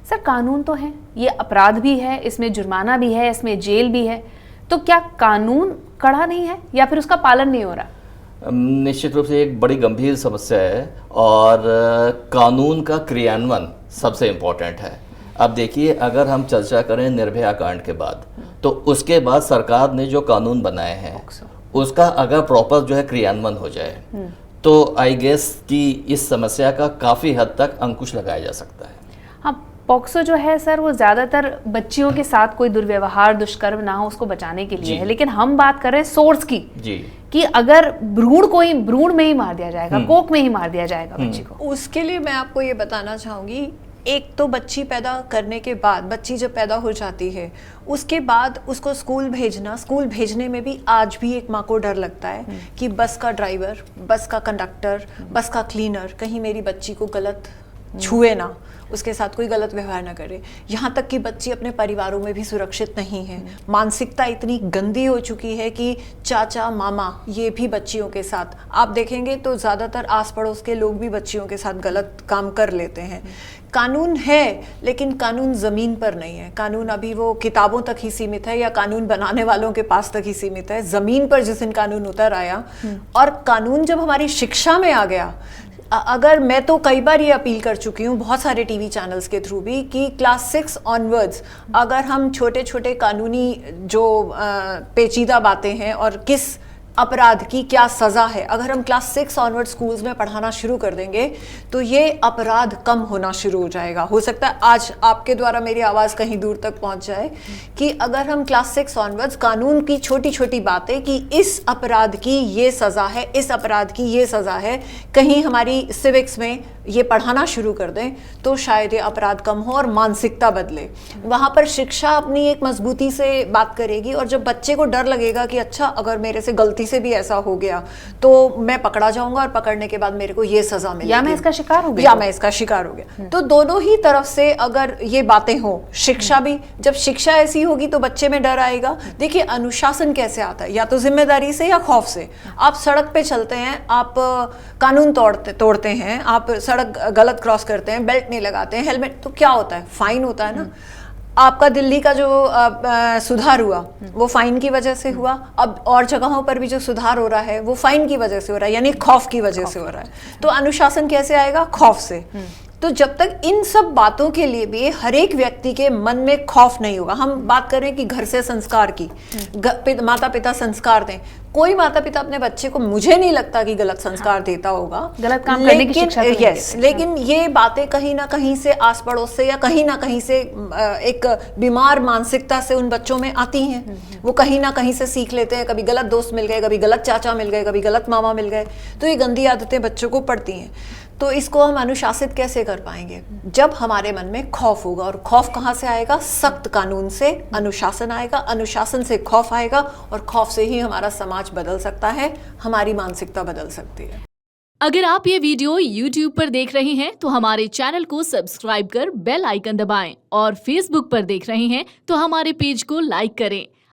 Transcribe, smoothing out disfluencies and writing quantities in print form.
Sir कानून तो है, ये अपराध भी है, इसमें जुर्माना भी है, इसमें जेल भी है, तो क्या कानून कड़ा नहीं है या फिर उसका पालन नहीं हो रहा? निश्चित रूप से एक बड़ी गंभीर समस्या है और कानून का क्रियान्वयन सबसे इम्पोर्टेंट है। अब देखिए, अगर हम चर्चा करें निर्भया कांड के बाद, तो उसके बाद सरकार ने जो कानून बनाए हैं उसका अगर प्रॉपर जो है क्रियान्वयन हो जाए तो आई गेस कि इस समस्या का काफ़ी हद तक अंकुश लगाया जा सकता है। हाँ, पॉक्सो जो है सर वो ज़्यादातर बच्चियों के साथ कोई दुर्व्यवहार दुष्कर्म ना हो उसको बचाने के लिए है, लेकिन हम बात कर रहे हैं सोर्स की जी, कि अगर भ्रूण में ही मार दिया जाएगा, कोख में ही मार दिया जाएगा बच्ची को, उसके लिए मैं आपको ये बताना चाहूँगी, एक तो बच्ची पैदा करने के बाद, बच्ची जब पैदा हो जाती है उसके बाद उसको स्कूल भेजने में भी आज भी एक माँ को डर लगता है कि बस का ड्राइवर, बस का कंडक्टर, बस का क्लीनर कहीं मेरी बच्ची को गलत छुए ना, उसके साथ कोई गलत व्यवहार ना करे। यहाँ तक कि बच्ची अपने परिवारों में भी सुरक्षित नहीं है। मानसिकता इतनी गंदी हो चुकी है कि चाचा मामा ये भी बच्चियों के साथ, आप देखेंगे तो ज़्यादातर आस पड़ोस के लोग भी बच्चियों के साथ गलत काम कर लेते हैं। कानून है लेकिन कानून ज़मीन पर नहीं है। कानून अभी वो किताबों तक ही सीमित है या कानून बनाने वालों के पास तक ही सीमित है। ज़मीन पर जिस दिन कानून उतर आया और कानून जब हमारी शिक्षा में आ गया, अगर मैं तो कई बार ये अपील कर चुकी हूँ बहुत सारे टीवी चैनल्स के थ्रू भी कि क्लास 6 ऑनवर्ड्स अगर हम छोटे छोटे कानूनी जो पेचीदा बातें हैं और किस अपराध की क्या सज़ा है, अगर हम क्लास 6 ऑनवर्ड स्कूल्स में पढ़ाना शुरू कर देंगे तो ये अपराध कम होना शुरू हो जाएगा। हो सकता है आज आपके द्वारा मेरी आवाज़ कहीं दूर तक पहुंच जाए कि अगर हम क्लास 6 ऑनवर्ड्स कानून की छोटी छोटी बातें कि इस अपराध की ये सज़ा है, इस अपराध की ये सज़ा है, कहीं हमारी सिविक्स में ये पढ़ाना शुरू कर दें तो शायद ये अपराध कम हो और मानसिकता बदले। वहाँ पर शिक्षा अपनी एक मजबूती से बात करेगी और जब बच्चे को डर लगेगा कि अच्छा अगर मेरे से गलती से भी ऐसा हो गया तो मैं पकड़ा जाऊंगा और पकड़ने के बाद मेरे को ये सजा मिलेगी या मैं इसका शिकार हो गया, या मैं इसका शिकार हो गया। तो दोनों ही तरफ से अगर ये बातें हो, शिक्षा भी, जब शिक्षा ऐसी होगी तो बच्चे में डर आएगा। देखिए अनुशासन कैसे आता है, या तो जिम्मेदारी से या खौफ से। आप सड़क पे चलते हैं, आप कानून तोड़ते हैं, आप सड़क गलत क्रॉस करते हैं, बेल्ट नहीं लगाते हैं, हेलमेट, तो क्या होता है, फाइन होता है ना। आपका दिल्ली का जो सुधार हुआ वो फाइन की वजह से हुआ, अब और जगहों पर भी जो सुधार हो रहा है वो फाइन की वजह से हो रहा है, यानी खौफ की वजह से हो रहा है। तो अनुशासन कैसे आएगा, खौफ से। तो जब तक इन सब बातों के लिए भी हर एक व्यक्ति के मन में खौफ नहीं होगा, हम बात करें कि घर से संस्कार की, माता पिता संस्कार दें, कोई माता पिता अपने बच्चे को मुझे नहीं लगता कि गलत संस्कार देता होगा, गलत काम करने की शिक्षा तो यस, लेकिन ये बातें कहीं ना कहीं से आस पड़ोस से या कहीं ना कहीं से एक बीमार मानसिकता से उन बच्चों में आती हैं। वो कहीं ना कहीं से सीख लेते हैं, कभी गलत दोस्त मिल गए, कभी गलत चाचा मिल गए, कभी गलत मामा मिल गए, तो ये गंदी आदतें बच्चों को पड़ती हैं। तो इसको हम अनुशासित कैसे कर पाएंगे, जब हमारे मन में खौफ होगा। और खौफ कहाँ से आएगा, सख्त कानून से अनुशासन आएगा, अनुशासन से खौफ आएगा और खौफ से ही हमारा समाज बदल सकता है, हमारी मानसिकता बदल सकती है। अगर आप ये वीडियो YouTube पर देख रहे हैं तो हमारे चैनल को सब्सक्राइब कर बेल आइकन दबाएं और Facebook पर देख रहे हैं तो हमारे पेज को लाइक करें।